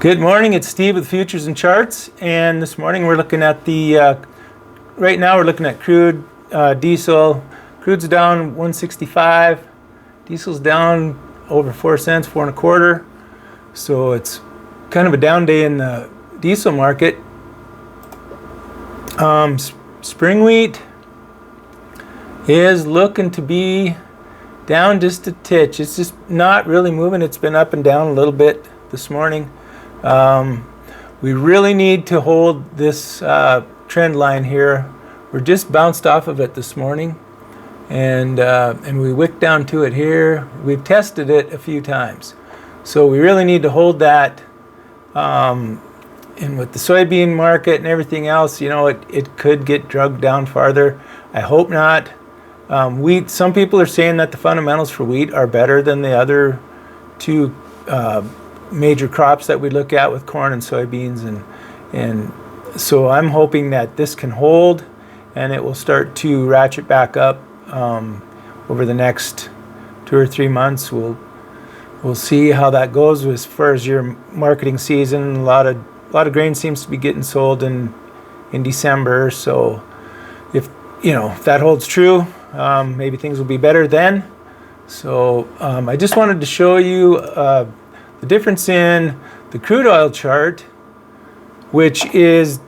Good morning, it's Steve with Futures and Charts, and this morning we're looking at right now we're looking at crude, diesel. Crude's down 165, diesel's down over 4 cents, 4 and a quarter. So it's kind of a down day in the diesel market. Spring wheat is looking to be down just a titch. It's just not really moving. It's been up and down a little bit this morning. We really need to hold this trend line here. We're just bounced off of it this morning, and we wicked down to it here. We've tested it a few times, so we really need to hold that. And with the soybean market and everything else, you know, it could get dragged down farther. I hope not. Wheat. Some people are saying that the fundamentals for wheat are better than the other two major crops that we look at with corn and soybeans, and so I'm hoping that this can hold and it will start to ratchet back up over the next 2 or 3 months. We'll see how that goes as far as your marketing season. A lot of grain seems to be getting sold in December, so if that holds true, maybe things will be better then. So I just wanted to show you the difference in the crude oil chart, which is,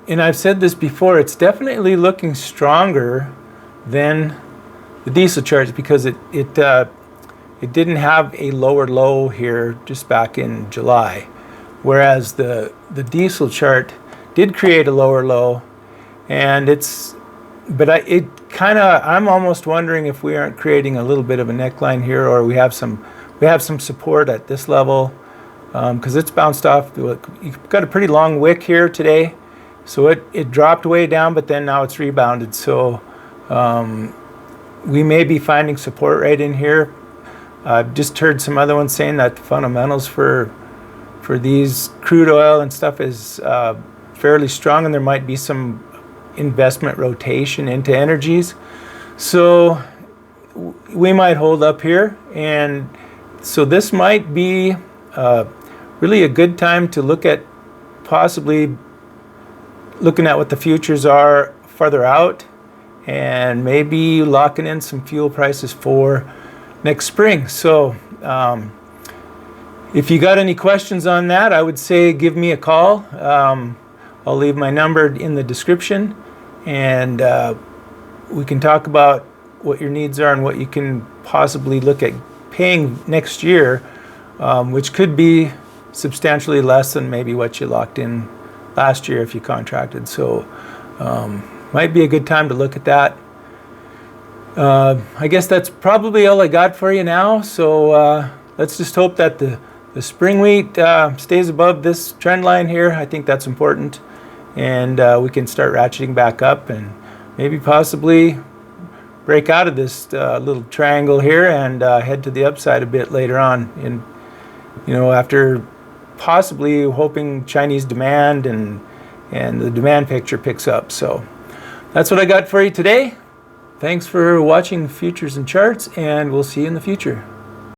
and I've said this before, it's definitely looking stronger than the diesel chart because it didn't have a lower low here just back in July, whereas the diesel chart did create a lower low, and I'm almost wondering if we aren't creating a little bit of a neckline here, or we have some support at this level, because it's bounced off. You've got a pretty long wick here today, so it dropped way down, but then now it's rebounded. So we may be finding support right in here. I've just heard some other ones saying that the fundamentals for these crude oil and stuff is fairly strong, and there might be some investment rotation into energies. So we might hold up here, and so this might be really a good time to look at possibly looking at what the futures are farther out, and maybe locking in some fuel prices for next spring. So if you got any questions on that, I would say give me a call. I'll leave my number in the description, and we can talk about what your needs are and what you can possibly look at paying next year, which could be substantially less than maybe what you locked in last year if you contracted. So might be a good time to look at that. I guess that's probably all I got for you now. So let's just hope that the spring wheat stays above this trend line here. I think that's important, and we can start ratcheting back up and maybe possibly break out of this little triangle here and head to the upside a bit later on, after possibly hoping Chinese demand and the demand picture picks up. So that's what I got for you today. Thanks for watching Futures and Charts, and we'll see you in the future.